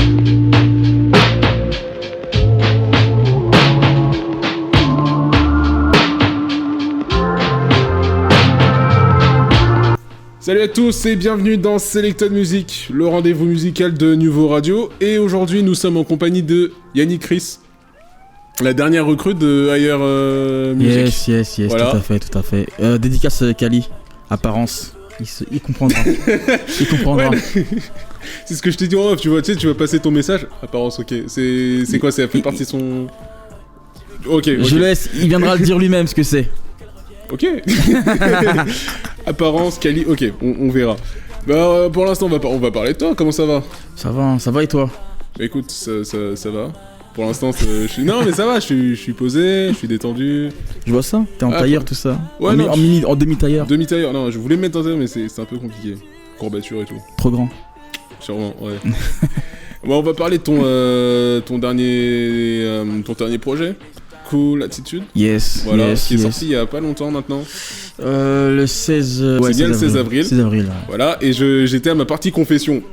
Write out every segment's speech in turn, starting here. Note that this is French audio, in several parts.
Salut à tous et bienvenue dans Selected Music, le rendez-vous musical de Nouveau Radio. Et aujourd'hui, nous sommes en compagnie de Yannick Chris, la dernière recrue de Higher Music. Yes, voilà. tout à fait. Dédicace Kali, apparence, il comprendra. Il comprendra. Ouais, c'est ce que je t'ai dit en off, tu vois, tu vas passer ton message. Apparence, ok. C'est quoi, ça fait partie de son... Ok. Je laisse, il viendra le dire lui-même ce que c'est. Ok. Apparence, Kali, ok, on verra. Bah pour l'instant on va parler de toi, comment ça va? Ça va et toi? Bah, écoute, ça va. Pour l'instant, non mais ça va, je suis posé, je suis détendu. Je vois ça, t'es en tailleur tout ça. Ouais, en demi-tailleur. Demi-tailleur, non, je voulais me mettre en tailleur mais c'est un peu compliqué. Courbature et tout. Trop grand. Sûrement, ouais. Bon, on va parler de ton dernier projet. Cool Attitude. Yes. Voilà, yes, qui est sorti il y a pas longtemps maintenant. Le 16... c'est bien le 16 avril. 16 avril, ouais. Voilà, et j'étais à ma partie confession.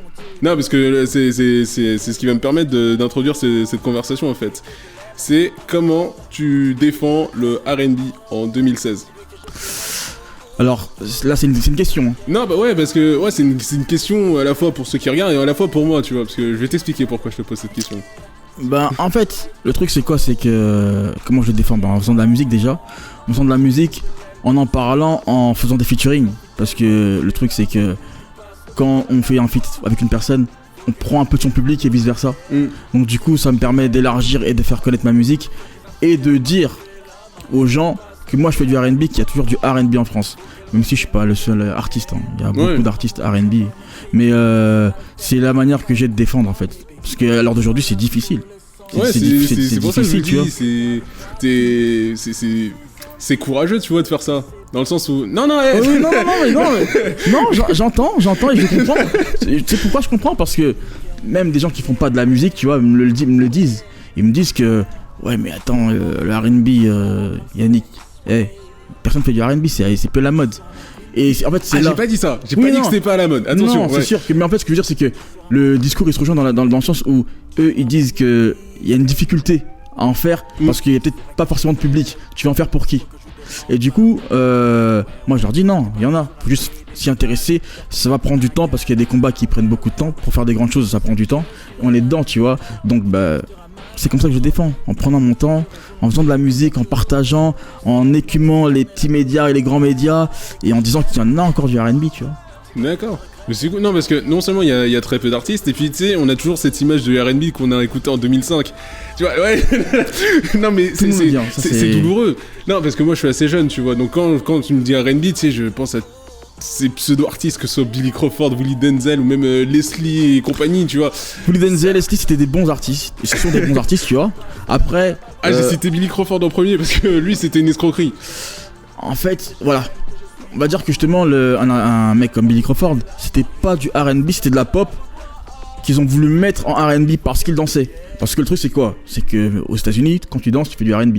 Non, parce que c'est ce qui va me permettre d'introduire cette conversation en fait. C'est comment tu défends le R&B en 2016. Alors, là c'est une question. Non, bah ouais, parce que c'est une question à la fois pour ceux qui regardent et à la fois pour moi, tu vois, parce que je vais t'expliquer pourquoi je te pose cette question. Ben en fait, le truc c'est quoi? C'est que comment je le défends? En faisant de la musique déjà. En faisant de la musique, en parlant, en faisant des featuring. Parce que le truc c'est que quand on fait un feat avec une personne, on prend un peu de son public et vice versa. Donc du coup ça me permet d'élargir et de faire connaître ma musique. Et de dire aux gens que moi je fais du R&B, qu'il y a toujours du R&B en France. Même si je suis pas le seul artiste, hein. Il y a beaucoup d'artistes R&B. Mais c'est la manière que j'ai de défendre en fait. Parce qu'à l'heure d'aujourd'hui c'est difficile. C'est pour ça que je difficile, dis, c'est courageux, tu vois, de faire ça. Dans le sens où... Non, j'entends et je comprends. Tu sais pourquoi je comprends? Parce que même des gens qui font pas de la musique, tu vois, me le disent. Ils me disent que... Ouais, mais attends, le R&B, Yannick, personne fait du R&B, c'est peu la mode. Et en fait, c'est là... J'ai pas dit ça. J'ai pas dit que c'était pas à la mode. Attention. Non, c'est sûr. Mais en fait, ce que je veux dire, c'est que le discours, il se rejoint dans le sens où eux, ils disent qu'il y a une difficulté à en faire parce qu'il y a peut-être pas forcément de public. Tu vas en faire pour qui? Et du coup, moi, je leur dis non, il y en a. Faut juste s'y intéresser. Ça va prendre du temps parce qu'il y a des combats qui prennent beaucoup de temps. Pour faire des grandes choses, ça prend du temps. On est dedans, tu vois. Donc, c'est comme ça que je défends, en prenant mon temps, en faisant de la musique, en partageant, en écumant les petits médias et les grands médias, et en disant qu'il y en a encore du R&B, tu vois. D'accord. Mais c'est cool. Non, parce que non seulement il y a très peu d'artistes, et puis tu sais, on a toujours cette image de R&B qu'on a écouté en 2005. Tu vois, ouais. Non, mais c'est douloureux. Non, parce que moi je suis assez jeune, tu vois, donc quand tu me dis R&B, tu sais, je pense à ces pseudo-artistes, que ce soit Billy Crawford, Willie Denzel ou même Leslie et compagnie, tu vois. Willie Denzel, Leslie, c'était des bons artistes. Ils sont des bons artistes, tu vois. Après... j'ai cité Billy Crawford en premier parce que lui, c'était une escroquerie. En fait, voilà. On va dire que justement, un mec comme Billy Crawford, c'était pas du R&B, c'était de la pop qu'ils ont voulu mettre en R&B parce qu'il dansait. Parce que le truc, c'est quoi? C'est que aux États-Unis, quand tu danses, tu fais du R&B.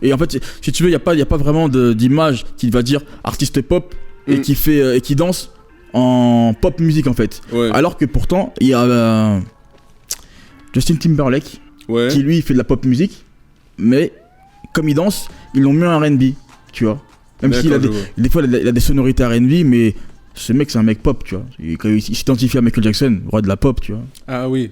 Et en fait, si tu veux, il y a pas vraiment d'image qui va dire artiste pop et qui danse en pop musique en fait. Ouais. Alors que pourtant, il y a Justin Timberlake qui lui fait de la pop musique, mais comme il danse, ils l'ont mis en R&B, tu vois. Même s'il a des fois il a des sonorités R&B, mais ce mec c'est un mec pop, tu vois. Il s'identifie à Michael Jackson, roi de la pop, tu vois. Ah oui.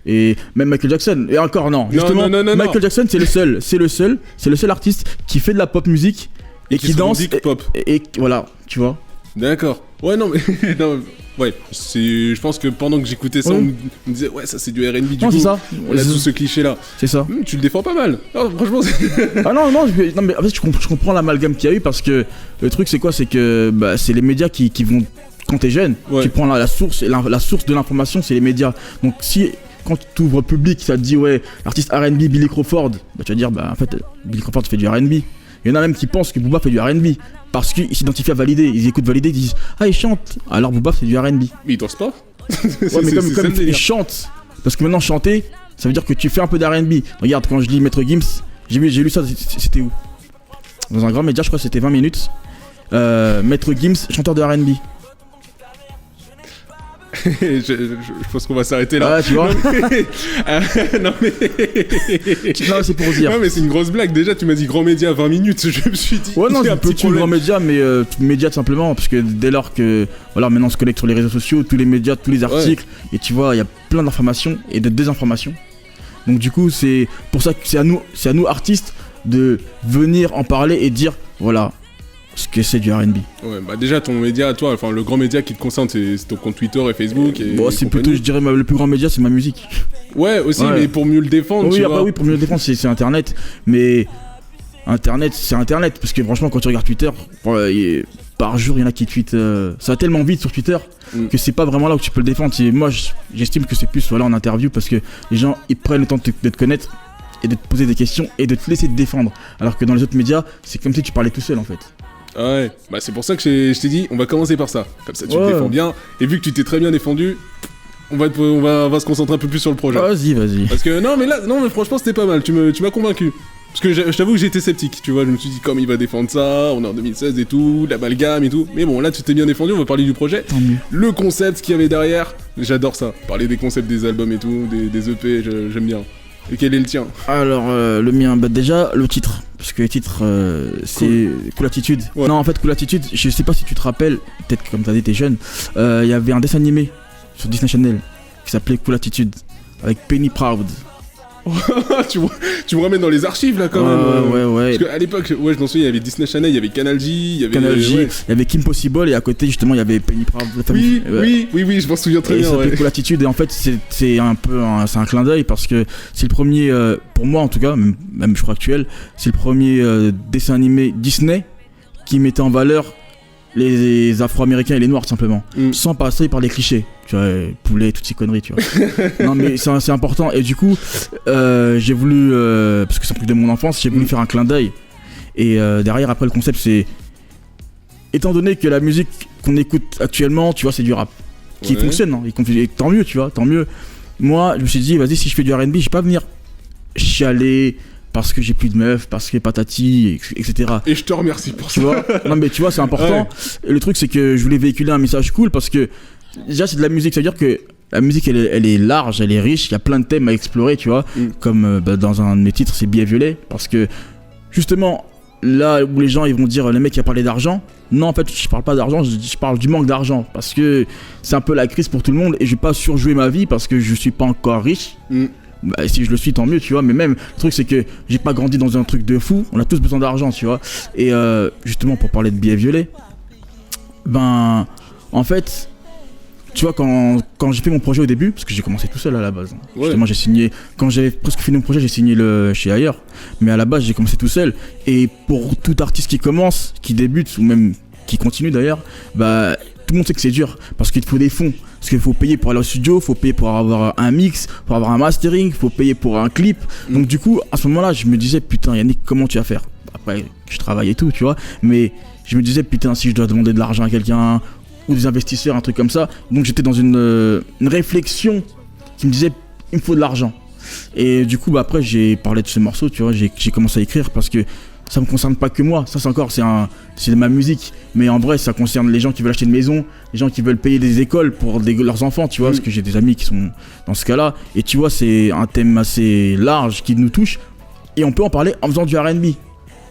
Et même Michael Jackson, et encore non. Justement, Michael Jackson c'est le seul artiste qui fait de la pop musique et qui danse pop. Et voilà, tu vois. D'accord. Ouais, non, mais. Non, ouais, je pense que pendant que j'écoutais ça, on me disait, ouais, ça c'est du R&B du coup. C'est ça. On a tout ce cliché là. C'est ça. Tu le défends pas mal. Non, franchement, non, mais en fait, je comprends l'amalgame qu'il y a eu parce que le truc, c'est quoi? C'est que c'est les médias qui vont. Quand t'es jeune, tu prends la source, et la source de l'information, c'est les médias. Donc, si. Quand tu ouvres public, ça te dit, ouais, l'artiste R&B Billy Crawford, tu vas dire, en fait, Billy Crawford fait du R&B. Il y en a même qui pensent que Booba fait du R&B parce qu'ils s'identifient à Validé, ils écoutent Validé, ils disent ah il chante, alors Booba fait du R&B. Mais il danse pas. Ouais, mais comme il chante, parce que maintenant chanter, ça veut dire que tu fais un peu d'R&B. Regarde, quand je lis Maître Gims, j'ai lu ça, c'était où? Dans un grand média, je crois que c'était 20 minutes. Maître Gims, chanteur de R&B. je pense qu'on va s'arrêter là. Ah, tu vois. Non mais non, c'est pour dire. Non mais c'est une grosse blague. Déjà, tu m'as dit grand média 20 minutes. Je me suis dit. Ouais, non, c'est un petit grand média, mais média tout simplement, parce que dès lors que voilà, maintenant on se connecte sur les réseaux sociaux, tous les médias, tous les articles, et tu vois, il y a plein d'informations et de désinformations. Donc du coup, c'est pour ça que c'est à nous artistes de venir en parler et dire voilà ce que c'est du R&B. Ouais, bah déjà ton média, toi, enfin le grand média qui te concerne, c'est ton compte Twitter et Facebook. Et bon, c'est plutôt, je dirais, le plus grand média, c'est ma musique. Ouais, aussi, mais pour mieux le défendre. Oui, tu vois. Oui, pour mieux le défendre, c'est Internet, mais Internet, c'est Internet, parce que franchement, quand tu regardes Twitter, par jour, il y en a qui tweetent. Ça va tellement vite sur Twitter que c'est pas vraiment là où tu peux le défendre. Moi, j'estime que c'est plus voilà, en interview, parce que les gens ils prennent le temps de te connaître et de te poser des questions et de te laisser te défendre. Alors que dans les autres médias, c'est comme si tu parlais tout seul en fait. Ah ouais, bah c'est pour ça que je t'ai dit, on va commencer par ça. Comme ça, tu te défends bien. Et vu que tu t'es très bien défendu, on va se concentrer un peu plus sur le projet. Vas-y. Parce que non, mais franchement, c'était pas mal. Tu m'as convaincu. Parce que je t'avoue que j'étais sceptique, tu vois. Je me suis dit, comme il va défendre ça, on est en 2016 et tout, l'amalgame et tout. Mais bon, là, tu t'es bien défendu, on va parler du projet. Tant mieux. Le concept qu'il y avait derrière, j'adore ça. Parler des concepts des albums et tout, des EP, j'aime bien. Et quel est le tien? Alors, le mien, bah déjà, le titre. Parce que le titre, c'est Cool Attitude. Ouais. Non, en fait, Cool Attitude, je sais pas si tu te rappelles, peut-être que comme t'as dit, t'es jeune, il y avait un dessin animé sur Disney Channel qui s'appelait Cool Attitude, avec Penny Proud. tu me ramènes dans les archives là quand même. Ouais. Parce qu'à l'époque, je m'en souviens, il y avait Disney Channel, il y avait Canal J, il y avait il y avait Kim Possible et à côté justement il y avait Penny Proud. Oui, je m'en souviens très bien. Ça s'appelle Cool Attitude et en fait c'est un peu c'est un clin d'œil parce que c'est le premier, pour moi en tout cas, même je crois actuel, c'est le premier dessin animé Disney qui mettait en valeur les Afro-Américains et les Noirs tout simplement, sans passer par les clichés, tu vois, poulet, toutes ces conneries, tu vois. Non mais c'est important et du coup j'ai voulu, parce que c'est un truc de mon enfance, j'ai voulu faire un clin d'œil et derrière après le concept c'est, étant donné que la musique qu'on écoute actuellement, tu vois, c'est du rap qui fonctionne, hein, et tant mieux, tu vois, tant mieux. Moi je me suis dit vas-y, si je fais du R&B, je vais pas venir chialer parce que j'ai plus de meufs, parce que patati, etc. Et je te remercie pour ça. Tu vois, non mais tu vois, c'est important. Et le truc, c'est que je voulais véhiculer un message cool parce que déjà, c'est de la musique. Ça veut dire que la musique, elle est large, elle est riche. Il y a plein de thèmes à explorer, tu vois. Comme dans un de mes titres, c'est Billet Violet. Parce que justement, là où les gens ils vont dire, le mec qui a parlé d'argent. Non, en fait, je parle pas d'argent, je parle du manque d'argent. Parce que c'est un peu la crise pour tout le monde. Et je vais pas surjouer ma vie parce que je suis pas encore riche. Bah, si je le suis, tant mieux, tu vois. Mais même, le truc, c'est que j'ai pas grandi dans un truc de fou. On a tous besoin d'argent, tu vois. Et justement, pour parler de Billets Violets, ben, en fait, tu vois, quand j'ai fait mon projet au début, parce que j'ai commencé tout seul à la base. Justement, j'ai signé, quand j'avais presque fini mon projet, j'ai signé chez Ailleurs. Mais à la base, j'ai commencé tout seul. Et pour tout artiste qui commence, qui débute, ou même qui continue d'ailleurs, bah, tout le monde sait que c'est dur. Parce qu'il te faut des fonds. Parce qu'il faut payer pour aller au studio, il faut payer pour avoir un mix, pour avoir un mastering, il faut payer pour un clip. Donc du coup, à ce moment-là, je me disais, putain Yannick, comment tu vas faire? Après, je travaille et tout, tu vois. Mais je me disais, putain, si je dois demander de l'argent à quelqu'un, ou des investisseurs, un truc comme ça. Donc j'étais dans une réflexion qui me disait, il me faut de l'argent. Et du coup, bah, après, j'ai parlé de ce morceau, tu vois, j'ai commencé à écrire parce que ça me concerne pas que moi, ça c'est encore, c'est de ma musique, mais en vrai ça concerne les gens qui veulent acheter une maison, les gens qui veulent payer des écoles pour leurs enfants, tu vois, parce que j'ai des amis qui sont dans ce cas-là, et tu vois, c'est un thème assez large qui nous touche, et on peut en parler en faisant du R&B.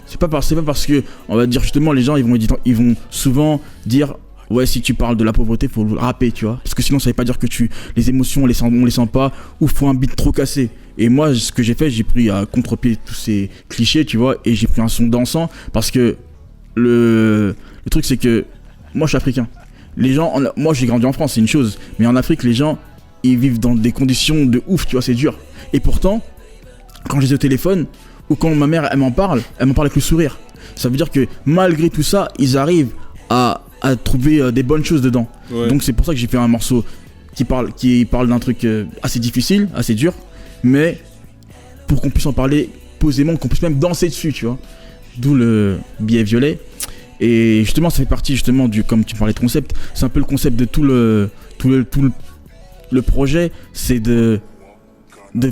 C'est pas parce que, on va dire justement, les gens ils vont souvent dire, ouais, si tu parles de la pauvreté, faut le rapper, tu vois, parce que sinon ça veut pas dire que les émotions on les sent pas, ou faut un beat trop cassé. Et moi, ce que j'ai fait, j'ai pris à contre-pied tous ces clichés, tu vois, et j'ai pris un son dansant, parce que le truc, c'est que moi, je suis africain. Les gens, moi, j'ai grandi en France, c'est une chose, mais en Afrique, les gens, ils vivent dans des conditions de ouf, tu vois, c'est dur. Et pourtant, quand je les ai au téléphone, ou quand ma mère, elle m'en parle avec le sourire. Ça veut dire que malgré tout ça, ils arrivent à trouver des bonnes choses dedans. Ouais. Donc c'est pour ça que j'ai fait un morceau qui parle d'un truc assez difficile, assez dur, mais pour qu'on puisse en parler posément, qu'on puisse même danser dessus, tu vois. D'où le Billet Violet. Et justement, ça fait partie justement du, comme tu parlais de concept, c'est un peu le concept de tout le projet, c'est de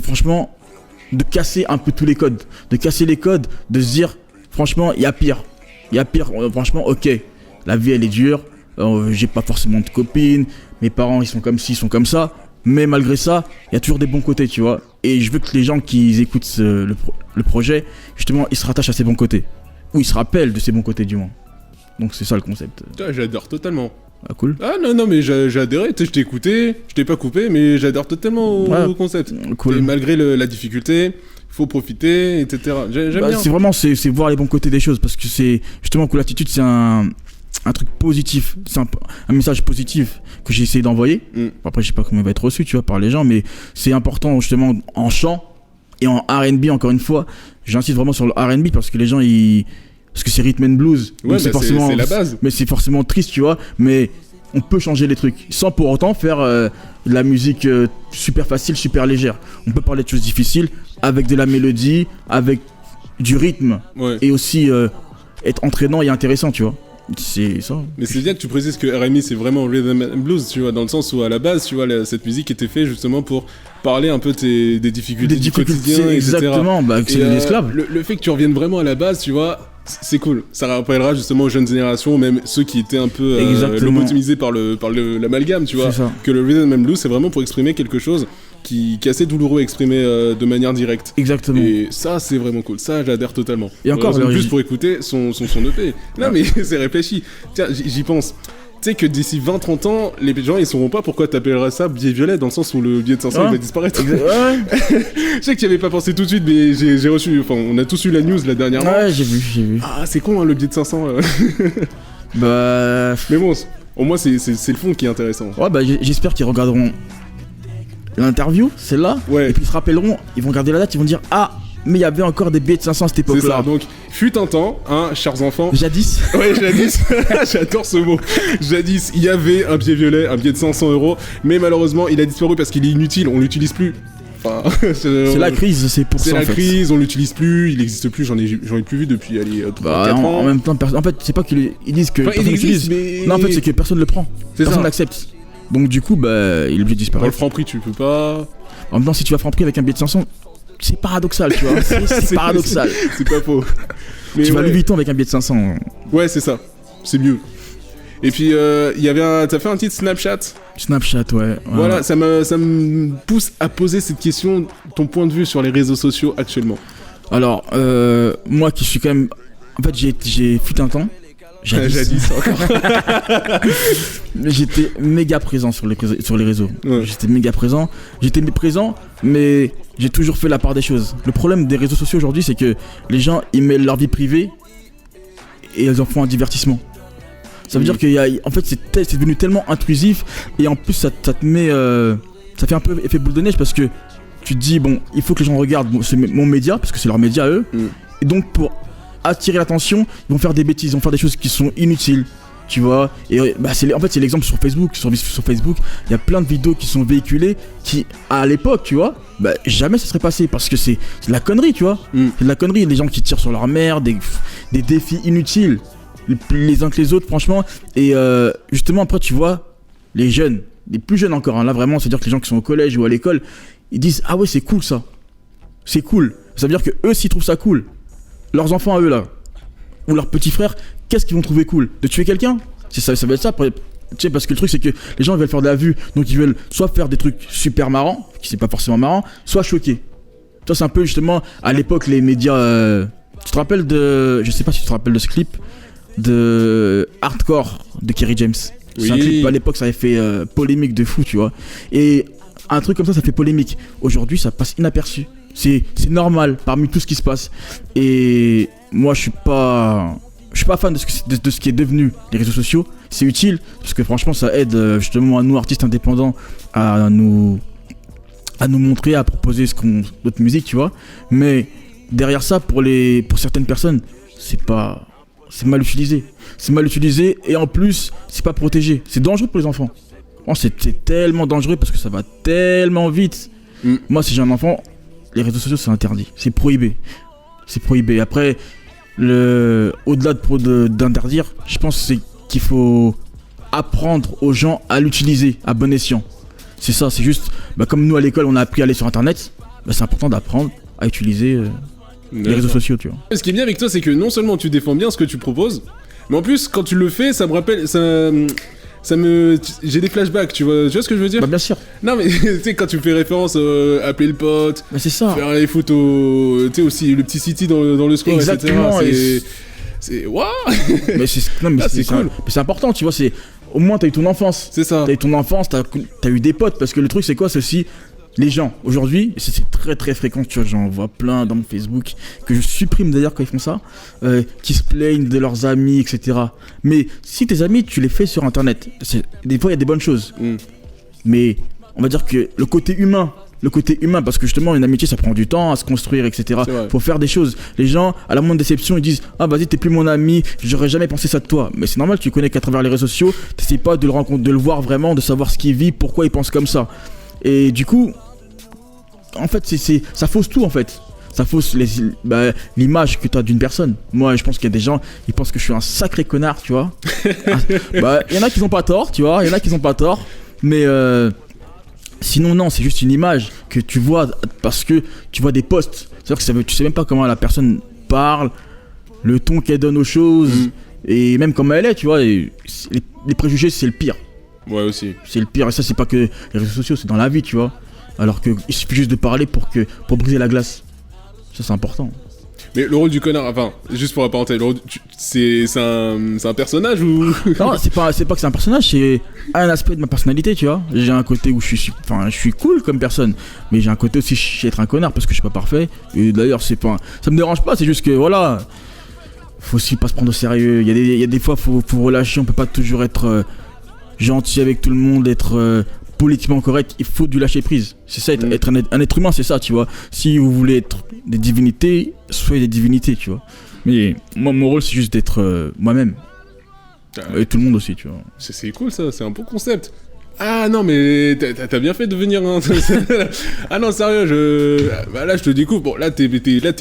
franchement de casser un peu tous les codes, de casser les codes, de se dire franchement il y a pire, franchement ok, la vie elle est dure, j'ai pas forcément de copine, mes parents ils sont comme ci, ils sont comme ça, mais malgré ça, il y a toujours des bons côtés, tu vois. Et je veux que les gens qui écoutent le projet, justement, ils se rattachent à ces bons côtés. Ou ils se rappellent de ces bons côtés, du moins. Donc c'est ça le concept. J'adore totalement. Ah cool. Ah non mais j'ai adhéré, tu sais, je t'ai écouté, je t'ai pas coupé, mais j'adore totalement au concept. Cool. Et malgré la difficulté, faut profiter, etc. J'aime bien. C'est vraiment, c'est voir les bons côtés des choses, parce que c'est justement Cool Attitude, c'est un truc positif, c'est un message positif que j'ai essayé d'envoyer. Après je sais pas comment il va être reçu, tu vois, par les gens, mais c'est important justement en chant et en R&B, encore une fois, j'insiste vraiment sur le R&B parce que les gens parce que c'est rhythm and blues, ouais, c'est forcément, c'est la base. Mais c'est forcément triste, tu vois, mais on peut changer les trucs sans pour autant faire de la musique super facile, super légère. On peut parler de choses difficiles avec de la mélodie, avec du rythme, et aussi être entraînant et intéressant, tu vois. C'est ça. Mais c'est bien que tu précises que R&B c'est vraiment rhythm and blues, tu vois, dans le sens où à la base, tu vois, cette musique était faite justement pour parler un peu des difficultés du quotidien, exactement, etc. C'est l'esclave. Le fait que tu reviennes vraiment à la base, tu vois, c'est cool. Ça rappellera justement aux jeunes générations, même ceux qui étaient un peu lobotomisés par l'amalgame, tu vois, que le rhythm and blues c'est vraiment pour exprimer quelque chose qui est assez douloureux à exprimer de manière directe. Exactement. Et ça, c'est vraiment cool. Ça, j'adhère totalement. Et encore, plus pour écouter son EP. Non, mais c'est réfléchi. Tiens, j'y pense. Tu sais que d'ici 20-30 ans, les gens ils sauront pas pourquoi t'appellerais ça billet violet, dans le sens où le billet de 500 il va disparaître. Je sais que tu avais pas pensé tout de suite, mais j'ai reçu. Enfin, on a tous eu la news la dernière fois. Ouais, j'ai vu. Ah, c'est con, hein, le billet de 500. Bah. Mais bon, au moins c'est le fond qui est intéressant. Ouais, bah j'espère qu'ils regarderont l'interview, celle-là. Ouais. Et puis ils se rappelleront, ils vont regarder la date, ils vont dire ah, mais il y avait encore des billets de 500 à cette époque-là. C'est ça, donc fut un temps, hein, chers enfants. Jadis. Ouais, jadis. J'adore ce mot. Jadis, il y avait un billet violet, un billet de 500 €, mais malheureusement, il a disparu parce qu'il est inutile, on l'utilise plus. Enfin, c'est la crise, c'est pour ça. C'est la crise, on l'utilise plus, il n'existe plus, j'en ai plus vu depuis 3-4 ans. En même temps, en fait, c'est pas qu'ils disent que personne l'utilise. Mais... Non, en fait, c'est que personne le prend. Personne l'accepte. Donc du coup, bah, il est obligé de disparaître. Dans le Franprix, tu peux pas. En même temps, si tu vas Franprix avec un billet de 500, c'est paradoxal, tu vois. C'est paradoxal. C'est pas faux. Mais tu vas Louis Vuitton avec un billet de 500. Ouais, c'est ça. C'est mieux. Et puis, t'as fait un titre Snapchat. Snapchat, ouais. Voilà, ça me pousse à poser cette question, ton point de vue sur les réseaux sociaux actuellement. Alors, moi qui suis quand même... En fait, j'ai fut un temps. Jadis encore. J'étais méga présent sur les réseaux. Ouais. J'étais méga présent. J'étais présent, mais j'ai toujours fait la part des choses. Le problème des réseaux sociaux aujourd'hui, c'est que les gens, ils mêlent leur vie privée et ils en font un divertissement. Ça veut dire qu'en fait, c'est devenu tellement intrusif et en plus, ça te met... ça fait un peu effet boule de neige parce que tu te dis, bon, il faut que les gens regardent mon média, parce que c'est leur média à eux. Et donc, pour attirer l'attention, ils vont faire des bêtises, ils vont faire des choses qui sont inutiles, tu vois. Et bah en fait c'est l'exemple sur Facebook. Sur Facebook, il y a plein de vidéos qui sont véhiculées qui, à l'époque, tu vois, bah jamais ça serait passé parce que c'est de la connerie, tu vois. C'est de la connerie, les gens qui tirent sur leur mère, des défis inutiles, les uns que les autres, franchement. Et justement après, tu vois, les jeunes, les plus jeunes encore, hein, là vraiment, c'est-à-dire que les gens qui sont au collège ou à l'école, ils disent ah ouais, c'est cool ça, c'est cool. Ça veut dire que eux, s'ils trouvent ça cool, leurs enfants à eux là, ou leurs petits frères, qu'est-ce qu'ils vont trouver cool? De tuer quelqu'un? Ça va être ça. Tu sais, parce que le truc c'est que les gens ils veulent faire de la vue, donc ils veulent soit faire des trucs super marrants, qui c'est pas forcément marrant, soit choquer. Ça c'est un peu justement à l'époque les médias. Tu te rappelles je sais pas si tu te rappelles de ce clip de Hardcore de Kerry James. C'est un clip à l'époque, ça avait fait polémique de fou, tu vois. Et un truc comme ça fait polémique. Aujourd'hui ça passe inaperçu. C'est normal parmi tout ce qui se passe. Et moi je suis pas fan de ce qui est devenu les réseaux sociaux. C'est utile parce que franchement ça aide justement à nous artistes indépendants à nous montrer, à proposer notre musique, tu vois. Mais derrière ça, pour certaines personnes, c'est mal utilisé. C'est mal utilisé et en plus c'est pas protégé. C'est dangereux pour les enfants. C'est tellement dangereux parce que ça va tellement vite. Moi si j'ai un enfant, les réseaux sociaux c'est interdit, c'est prohibé. Après, au-delà d'interdire, je pense qu'il faut apprendre aux gens à l'utiliser à bon escient. C'est ça, c'est juste, comme nous à l'école on a appris à aller sur internet, c'est important d'apprendre à utiliser les réseaux sociaux, tu vois. Ce qui est bien avec toi, c'est que non seulement tu défends bien ce que tu proposes, mais en plus quand tu le fais, ça j'ai des flashbacks, tu vois ce que je veux dire? Bah bien sûr. Non mais tu sais quand tu fais référence appeler le pote, bah, c'est ça. Faire les photos, tu sais aussi le petit city dans le square, exactement, etc. C'est waouh. Mais c'est cool. Mais c'est important, tu vois, c'est au moins t'as eu ton enfance. C'est ça. T'as eu ton enfance, t'as eu des potes parce que le truc c'est quoi, c'est aussi les gens aujourd'hui, c'est très très fréquent, tu vois, j'en vois plein dans mon Facebook que je supprime d'ailleurs quand ils font ça, qui se plaignent de leurs amis, etc. Mais si tes amis, tu les fais sur internet, des fois il y a des bonnes choses, mais on va dire que le côté humain, parce que justement une amitié ça prend du temps à se construire, etc. Faut faire des choses. Les gens à la moindre déception ils disent ah vas-y t'es plus mon ami, j'aurais jamais pensé ça de toi. Mais c'est normal, tu connais qu'à travers les réseaux sociaux, t'essayes pas de le rencontrer, de le voir vraiment, de savoir ce qu'il vit, pourquoi il pense comme ça. Et du coup en fait, ça fausse tout en fait. Ça fausse l'image que tu as d'une personne. Moi, je pense qu'il y a des gens, ils pensent que je suis un sacré connard, tu vois. Il y en a qui n'ont pas tort, tu vois. Mais sinon, non, c'est juste une image que tu vois parce que tu vois des posts. C'est-à-dire que tu sais même pas comment la personne parle, le ton qu'elle donne aux choses, et même comment elle est, tu vois. Et les préjugés, c'est le pire. Ouais, aussi. C'est le pire. Et ça, c'est pas que les réseaux sociaux, c'est dans la vie, tu vois. Alors qu'il suffit juste de parler pour briser la glace. Ça, c'est important. Mais le rôle du connard, enfin, juste pour la parenthèse, c'est un personnage ou... Non, c'est pas que c'est un personnage, c'est un aspect de ma personnalité, tu vois. J'ai un côté où je suis cool comme personne, mais j'ai un côté aussi, je sais être un connard parce que je suis pas parfait. Et d'ailleurs, ça me dérange pas, c'est juste que voilà, faut aussi pas se prendre au sérieux. Il y a des fois, faut relâcher, on peut pas toujours être gentil avec tout le monde, être... politiquement correct, il faut du lâcher prise. C'est ça, être un être humain, c'est ça, tu vois. Si vous voulez être des divinités, soyez des divinités, tu vois. Mais moi, mon rôle, c'est juste d'être moi-même. Et tout le monde aussi, tu vois. C'est cool ça, c'est un beau concept. Ah non, mais t'as bien fait de venir. Hein. Ah non, sérieux, là, je te découvre. Bon, là, t'es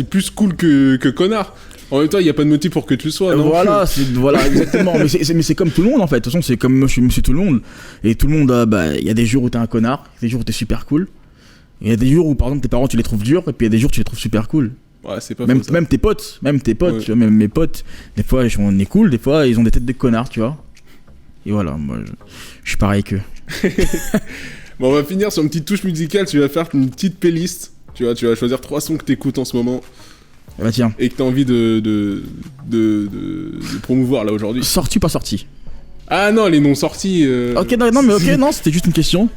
plus cool que connard. En même temps, il n'y a pas de motif pour que tu le sois, non? Voilà, exactement. mais c'est comme tout le monde, en fait. De toute façon, c'est comme moi, je suis monsieur tout le monde. Et tout le monde, y a des jours où t'es un connard, des jours où t'es super cool. Il y a des jours où, par exemple, tes parents, tu les trouves durs, et puis il y a des jours où tu les trouves super cool. Ouais, c'est pas même, faux, même tes potes, ouais. Tu vois, même mes potes, des fois, on est cool, des fois, ils ont des têtes de connards, tu vois. Et voilà, moi, je suis pareil qu'eux. Bon, on va finir sur une petite touche musicale. Tu vas faire une petite playlist. Tu vas choisir 3 sons que t'écoutes en ce moment. Bah tiens. Et que t'as envie de promouvoir là aujourd'hui. Sorti ou pas sorti? Ah non, les non sortis. Ok, non, c'était juste une question.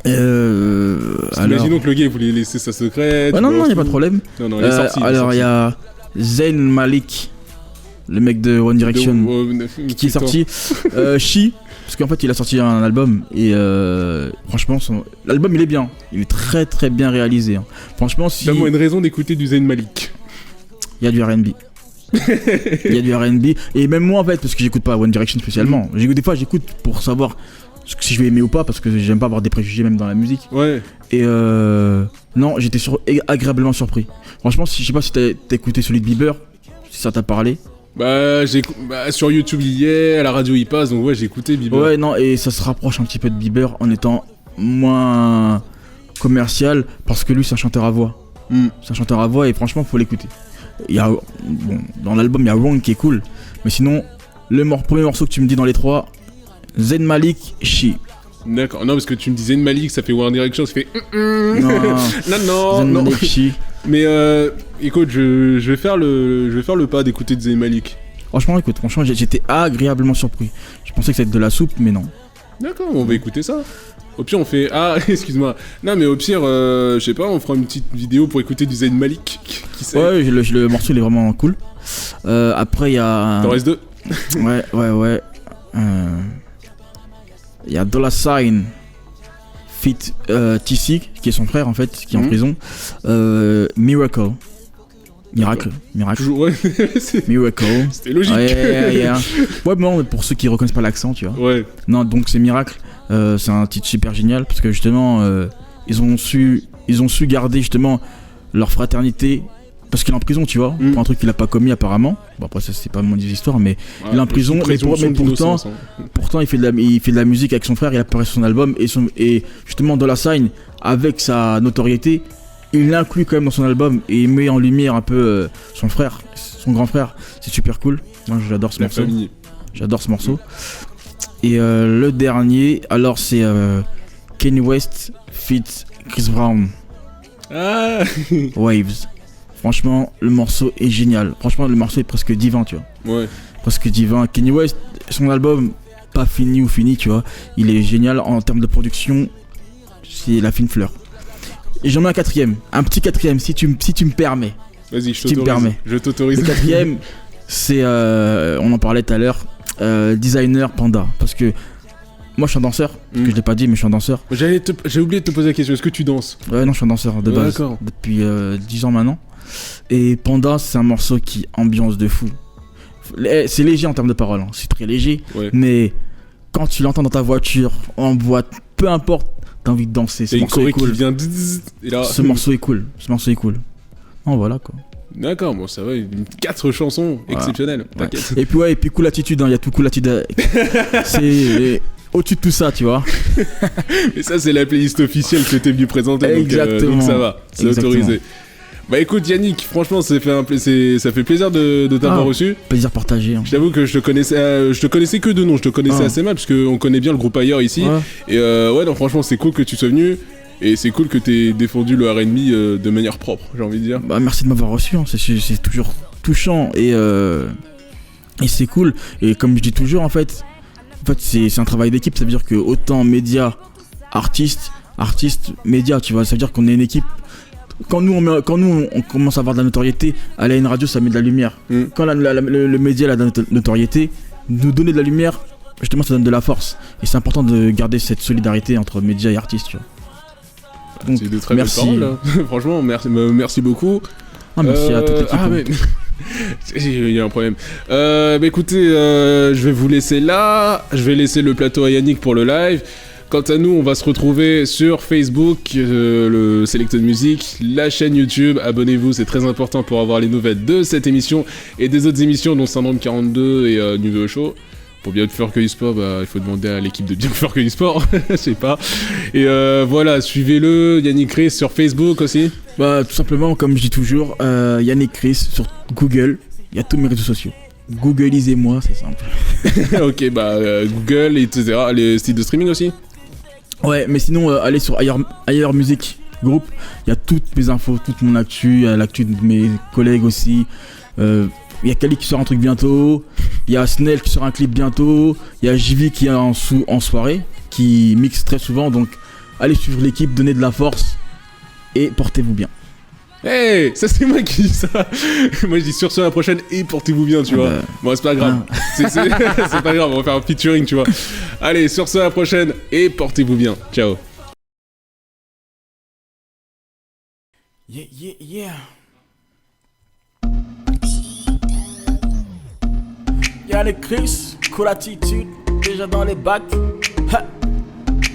Imaginons que le gars voulait laisser sa secrète. Ouais, non, y a pas de problème. Non, il est sorti. Alors, il y a Zayn Malik, le mec de One Direction, qui est sorti. She, parce qu'en fait, il a sorti un album et franchement, l'album il est bien. Il est très très bien réalisé. Hein. Franchement, si. Donne-moi une raison d'écouter du Zayn Malik. Il y a du R&B. Il y a du R&B. Et même moi, en fait, parce que j'écoute pas One Direction spécialement. Des fois, j'écoute pour savoir si je vais aimer ou pas, parce que j'aime pas avoir des préjugés même dans la musique. Ouais. Et non, j'étais agréablement surpris. Franchement, je sais pas si t'as écouté celui de Bieber, si ça t'a parlé. Sur YouTube il y est, à la radio il passe, donc ouais, j'ai écouté Bieber. Ouais, non, et ça se rapproche un petit peu de Bieber en étant moins commercial, parce que lui, c'est un chanteur à voix. C'est un chanteur à voix, et franchement, faut l'écouter. Dans l'album, il y a Wrong qui est cool, mais sinon, premier morceau que tu me dis dans les 3, Zayn Malik, She. D'accord, non, parce que tu me disais Zayn Malik, ça fait One Direction, ça fait. Non. Zayn Malik, She. Mais écoute, je vais faire le pas d'écouter de Zayn Malik. Franchement, j'étais agréablement surpris. Je pensais que ça allait être de la soupe, mais non. D'accord, on va écouter ça. Au pire, on fait... Ah, excuse-moi. Non, mais au pire, je sais pas, on fera une petite vidéo pour écouter du Zayn Malik. Qui sait. Ouais, le morceau, il est vraiment cool. Après, il y a... T'en restes 2. Ouais. Il y a Dollar Sign feat TC, qui est son frère en fait, qui est en prison. Miracle. Toujours, ouais. Miracle. C'était logique. Ouais, bon, pour ceux qui reconnaissent pas l'accent, tu vois. Ouais. Non, donc c'est Miracle. C'est un titre super génial parce que justement, ils ont su garder justement leur fraternité. Parce qu'il est en prison, tu vois, pour un truc qu'il a pas commis apparemment. Bon, après, ça, c'est pas mon histoire, mais il est en prison. Mais pourtant, il fait de la musique avec son frère, il a préparé son album. Et justement, Dollar Sign, avec sa notoriété, il l'inclut quand même dans son album et il met en lumière un peu son frère, son grand frère. C'est super cool. Moi, j'adore ce morceau. J'adore ce morceau. Et le dernier, alors c'est Kanye West feat. Chris Brown. Ah. Waves. Franchement, le morceau est génial. Franchement, le morceau est presque divin, tu vois. Ouais. Presque divin. Kanye West, son album, pas fini ou fini, tu vois. Il est génial en termes de production. C'est la fine fleur. Et j'en mets un quatrième. Un petit quatrième, si tu me permets. Vas-y, je t'autorise. Le quatrième, c'est, on en parlait tout à l'heure, Designer Panda. Parce que moi je suis un danseur, parce que je l'ai pas dit, mais je suis un danseur. J'ai oublié de te poser la question, est-ce que tu danses ? Ouais, non, je suis un danseur de base, depuis 10 ans maintenant. Et Panda, c'est un morceau qui ambiance de fou. C'est léger en termes de paroles, hein. C'est très léger, mais quand tu l'entends dans ta voiture, en boîte, peu importe, t'as envie de danser. Ce morceau est cool. Ce morceau est cool. Non, voilà quoi. D'accord, bon ça va, 4 chansons exceptionnelles. Ouais. Et puis Cool Attitude, il y a tout Cool Attitude. C'est au-dessus de tout ça, tu vois. Mais ça, c'est la playlist officielle que t'es venu présenter. Exactement. Donc ça va, c'est autorisé. Bah écoute Yannick, franchement ça fait plaisir de t'avoir reçu. Plaisir partagé. Hein. Je t'avoue que je te connaissais que de nom, je te connaissais assez mal parce qu'on connaît bien le groupe ailleurs ici. Ouais. Et non franchement c'est cool que tu sois venu. Et c'est cool que t'aies défendu le R&B de manière propre, j'ai envie de dire. Bah merci de m'avoir reçu, hein. C'est toujours touchant et c'est cool. Et comme je dis toujours en fait c'est un travail d'équipe, ça veut dire que autant médias, artistes, médias, tu vois, ça veut dire qu'on est une équipe. Quand nous on commence à avoir de la notoriété, aller à une radio ça met de la lumière. Quand le média a de la notoriété, nous donner de la lumière, justement ça donne de la force. Et c'est important de garder cette solidarité entre médias et artistes, tu vois. Donc, c'est de très belles paroles, hein. Franchement, merci beaucoup. Merci à toute l'équipe. Mais... il y a un problème. Écoutez, je vais vous laisser là. Je vais laisser le plateau à Yannick pour le live. Quant à nous, on va se retrouver sur Facebook, le Selected Music, la chaîne YouTube. Abonnez-vous, c'est très important pour avoir les nouvelles de cette émission et des autres émissions, dont Syndrome 42 et Numéro Show. Pour bien faire que e-sport, il faut demander à l'équipe de bien faire que e-sport, je sais pas. Et voilà, suivez-le, Yannick Chris sur Facebook aussi. Bah tout simplement, comme je dis toujours, Yannick Chris sur Google, il y a tous mes réseaux sociaux. Googleisez-moi, c'est simple. Ok, Google, etc. Les sites de streaming aussi. Ouais, mais sinon, allez sur Ailleurs Music Group, il y a toutes mes infos, toute mon actu, l'actu de mes collègues aussi. Il y a Kali qui sort un truc bientôt, il y a Snell qui sort un clip bientôt, il y a JV qui est en soirée, qui mixe très souvent, donc allez suivre l'équipe, donnez de la force et portez-vous bien. Hey, ça c'est moi qui dis ça. Moi je dis sur ce à la prochaine et portez-vous bien, tu vois. Bon c'est pas grave, c'est pas grave, on va faire un featuring, tu vois. Allez, sur ce à la prochaine et portez-vous bien, ciao. Yeah. Yannick Chris, Cool Attitude, déjà dans les bacs. Ha.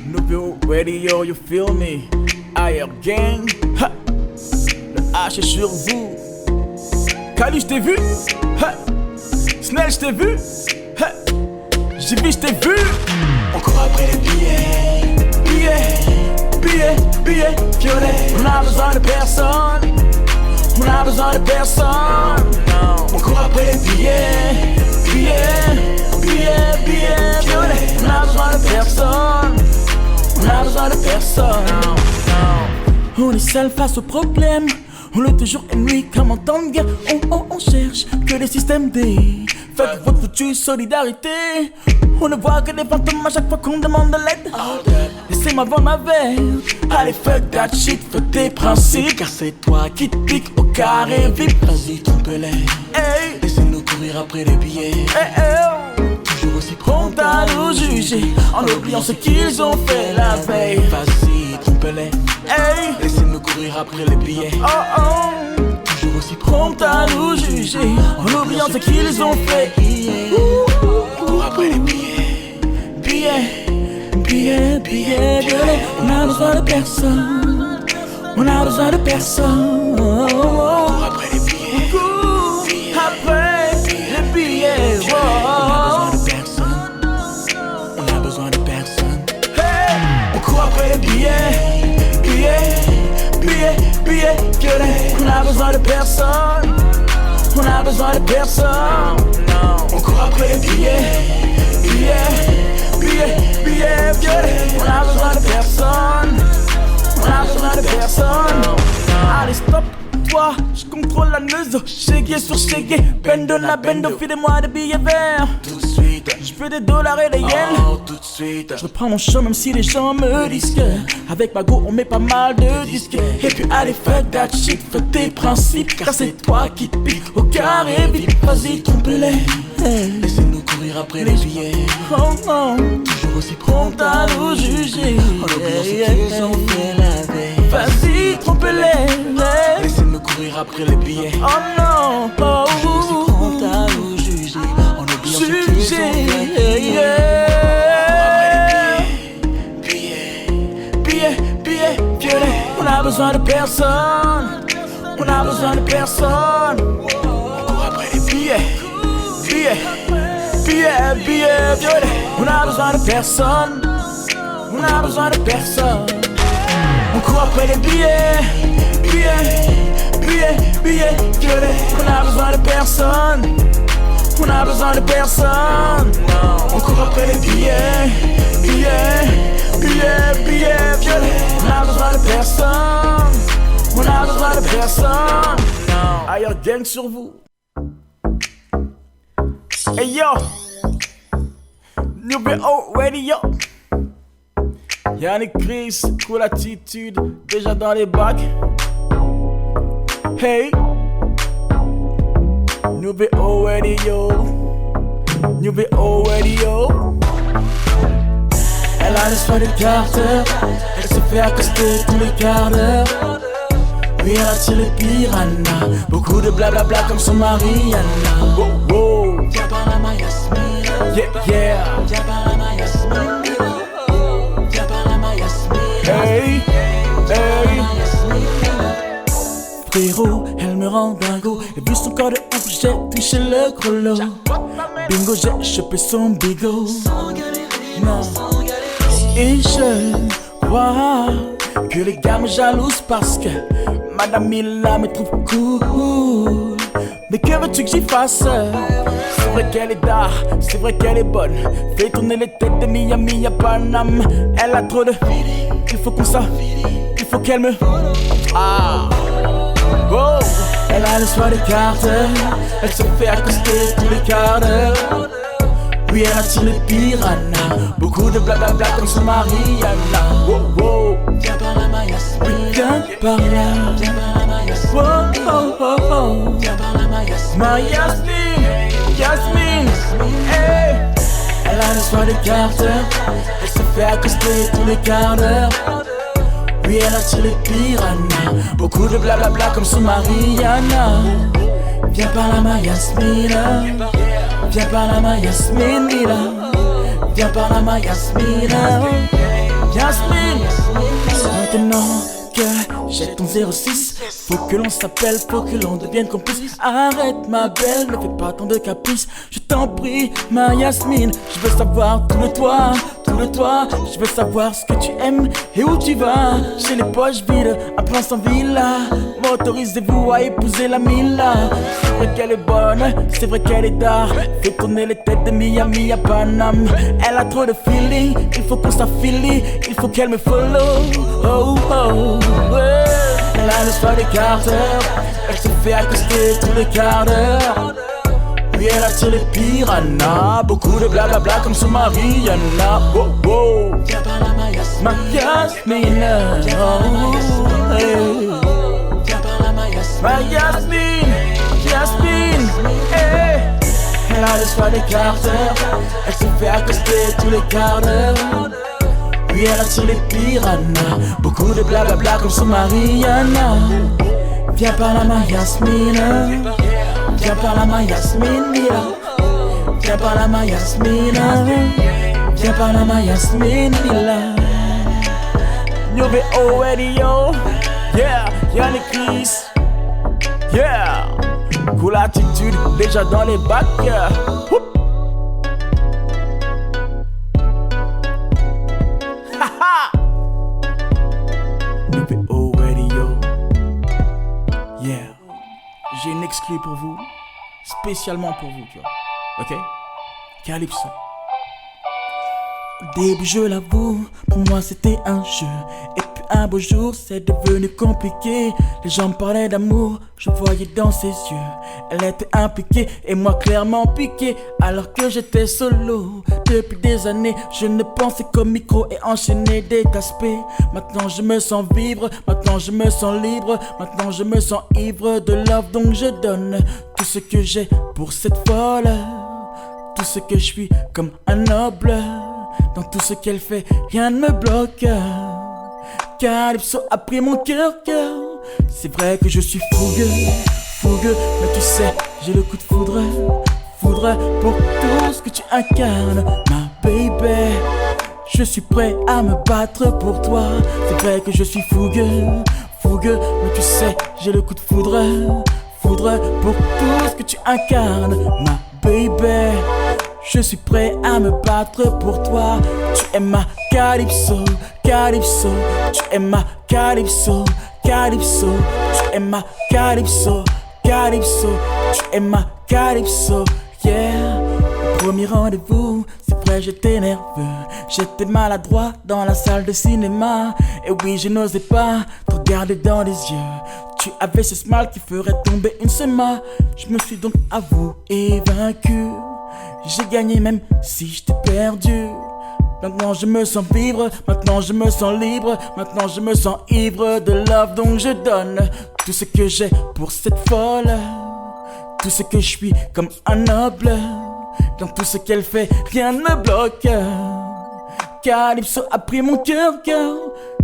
Nouveau radio, you feel me? Ailleurs gang, ha. Le H est sur vous. Kali, je t'ai vu. Ha. Snell, je t'ai vu. Ha. JV, je t'ai vu. On court après les billets violets. On a besoin de personne. On court après les billets violets. On a besoin de personne. On est seul face au problème. On lutte jour et nuit comme en temps de guerre. On cherche que les systèmes D. Faites votre foutue solidarité. On ne voit que des fantômes à chaque fois qu'on demande de l'aide. Laissez-moi vendre ma verre. Allez fuck that shit, fuck tes principes. Car c'est toi qui te pique au carré vite. Vas-y trompez-les, hey. Laissez-nous courir après les billets, toujours aussi prompt à nous juger, en oubliant ce qu'ils ont fait la veille. Vas-y trompez-les, hey. Laissez-nous courir après les billets, toujours aussi prompt à nous juger, en oubliant ce qu'ils ont fait. Cours après les billets. On a besoin de personne. Cours après les billets. On a besoin de personne. Hey. On court après les billets violets. On a besoin de personne. On court après les billets billets violets. On a besoin de personne. On a besoin de personne. Allez stop, toi, je contrôle la neuse. Chégué sur chégué, bendo na bendo, filez-moi des billets verts. Tout de suite, je fais des dollars et des yens. Oh, tout de suite, je reprends mon show même si les gens me disent que avec ma go on met pas mal de disques. Et puis allez fuck that shit, fuck tes principes, car c'est toi qui te pique au carré vite. Vas-y trompe-les, laissez-nous courir après les billets. Oh non, toujours aussi prompt à nous juger. En oubliant ce qu'ils ont fait la veille. Vas-y trompe-les, laissez-nous courir après les billets. Oh non, oh, toujours aussi prompt à nous juger. En oubliant ce qu'ils ont fait billets violets. On a besoin de personne. On a besoin de personne. On court après les billets violets. On a besoin de personne. On a besoin de personne. On court après les billets violets. On a besoin de personne. On a besoin de personne. On court après les billets violets. On a besoin de personne. On a besoin de personne. Ailleurs gang sur vous. Hey yo, Nouveau Radio. Yannick Chris, cool attitude, déjà dans les bacs. Hey, Nouveau Radio. Elle a l'espoir de Carter. Elle se fait accoster tous les quarts d'heure. Oui, elle attire les piranhas. Beaucoup de blablabla comme son mari Anna. Oh, oh. Viens par la ma Yasmine. Yeah. Viens par la ma Yasmine. Viens par la ma Yasmine. Hey. Frérot, elle me rend dingo. Et vu son corps de ouf, j'ai touché le gros lot. Bingo, j'ai chopé son bigot. Non. Et je vois que les gars me jalousent parce que Madame Mila me trouve cool. Mais que veux-tu que j'y fasse? C'est vrai qu'elle est d'art, c'est vrai qu'elle est bonne. Fait tourner les têtes de Miami à Paname. Elle a trop de... Il faut qu'on ça, il faut qu'elle me... Ah. Oh. Elle a le soir des Carter. Elle se fait accoster tous les quarts d'heure. Oui, elle attire les piranhas. Beaucoup de blablabla comme son mari Anna. Oh, oh. Viens par là ma Yasmine. Viens par là. Viens par là ma Yasmine. Oh, oh, oh, oh. Viens par là ma Yasmine. Ma Yasmine. Hey. Elle a le soir des Carter. Elle se fait accoster tous les quarts d'heure. Oui, elle attire les piranhas. Beaucoup de blablabla comme son mari Anna. Viens par là ma Yasmine. Viens par là ma Yasmine, Mila. Viens par là ma Yasmine. Yasmine. Maintenant que j'ai ton 06, faut que l'on s'appelle, faut que l'on devienne complice. Arrête ma belle, ne fais pas tant de caprices. Je t'en prie ma Yasmine. Je veux savoir tout de toi. Je veux savoir ce que tu aimes et où tu vas. J'ai les poches vides, un plan sans villa. M'autorisez-vous à épouser la Mila? C'est vrai qu'elle est bonne, c'est vrai qu'elle est d'art. Fait tourner les têtes de Miami à Paname. Elle a trop de feeling, il faut qu'on s'affilie. Il faut qu'elle me follow. Oh oh, ouais. Elle a le soir des Carter. Elle se fait accoster tous les quarts d'heure. Oui, elle attire les piranhas. Beaucoup de blablabla comme son mari Anna. Oh oh. Viens par là ma Yasmine. Ma Yasmine. Oh, hey. Viens par là ma Yasmine. Ma Yasmine. Hey. Elle a le soir des Carter. Elle se fait accoster tous les quarts d'heure. Oui, elle attire les piranhas. Beaucoup de blablabla comme son mari Anna. Viens par là ma Yasmine. Viens par là ma Yasmine, Mila. Viens par là ma Yasmine. Viens par là ma Yasmine, Mila. Nouveau Radio. Yeah, Yannick Chris. Yeah. Cool attitude, déjà dans les bacs. Haha. Nouveau Radio. Yeah. J'ai une exclue pour vous, spécialement pour vous, tu vois. Ok? Calypso. Au début je l'avoue, pour moi c'était un jeu. Et puis un beau jour c'est devenu compliqué. Les gens me parlaient d'amour, je voyais dans ses yeux. Elle était impliquée et moi clairement piqué. Alors que j'étais solo, depuis des années je ne pensais qu'au micro et enchaîner des casse-p. Maintenant je me sens vivre, maintenant je me sens libre. Maintenant je me sens ivre de love, donc je donne tout ce que j'ai pour cette folle. Tout ce que je suis comme un noble. Dans tout ce qu'elle fait, rien ne me bloque. Calypso a pris mon cœur. C'est vrai que je suis fougueux, mais tu sais, j'ai le coup de foudre. Foudre pour tout ce que tu incarnes, ma baby. Je suis prêt à me battre pour toi. C'est vrai que je suis fougueux, mais tu sais, j'ai le coup de foudre. Foudre pour tout ce que tu incarnes, ma baby. Je suis prêt à me battre pour toi. Tu es ma Calypso, Calypso. Tu es ma Calypso, Calypso. Tu es ma Calypso, Calypso. Tu es ma Calypso, yeah. Au premier rendez-vous, c'est vrai j'étais nerveux. J'étais maladroit dans la salle de cinéma. Et oui, je n'osais pas te regarder dans les yeux. Tu avais ce smile qui ferait tomber une sema. Je me suis donc avoué vaincu. J'ai gagné même si je t'ai perdu. Maintenant je me sens vivre, maintenant je me sens libre. Maintenant je me sens ivre de love, donc je donne tout ce que j'ai pour cette folle. Tout ce que je suis comme un noble. Dans tout ce qu'elle fait, rien ne me bloque. Calypso a pris mon cœur.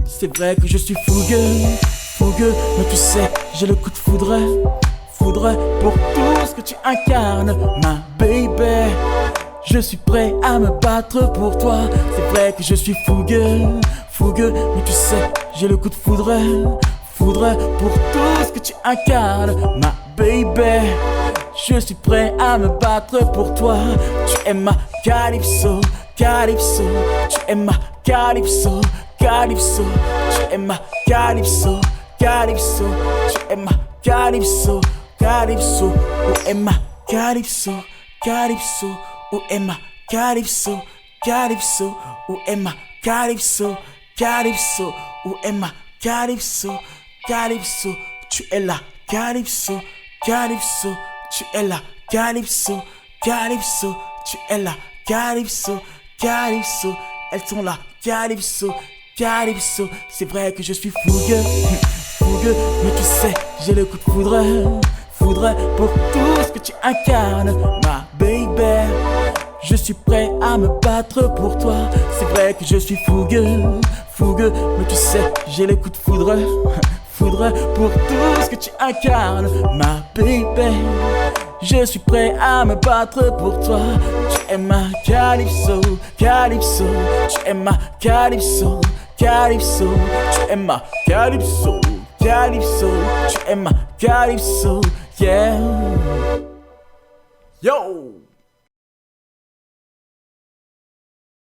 C'est vrai que je suis fougueux, mais tu sais, j'ai le coup de foudre. Foudre pour tout ce que tu incarnes, ma baby. Je suis prêt à me battre pour toi. C'est vrai que je suis fougueux, mais tu sais, j'ai le coup de foudre. Foudre pour tout ce que tu incarnes, ma baby. Je suis prêt à me battre pour toi. Tu es ma Calypso, Calypso. Tu es ma Calypso, Calypso. Tu es ma Calypso, Calypso. Tu es ma Calypso, Calypso. Où est ma Calypso, Calypso? Où est ma Calypso, Calypso? Où est ma Calypso, Calypso? Où est ma Calypso, Calypso? Tu es la Calypso, Calypso. Tu es la Calypso, Calypso. Tu es la Calypso, Calypso. Elles sont là, Calypso, Calypso. C'est vrai que je suis fougueux, mais tu sais, j'ai le coup de foudre. Foudre pour tout ce que tu incarnes, ma baby. Je suis prêt à me battre pour toi. C'est vrai que je suis fougueux, mais tu sais, j'ai le coup de foudre. Foudre pour tout ce que tu incarnes, ma baby. Je suis prêt à me battre pour toi. Tu es ma Calypso, Calypso. Tu es ma Calypso, Calypso. Tu es ma Calypso, Calypso. Tu es ma Calypso, yeah. Yo!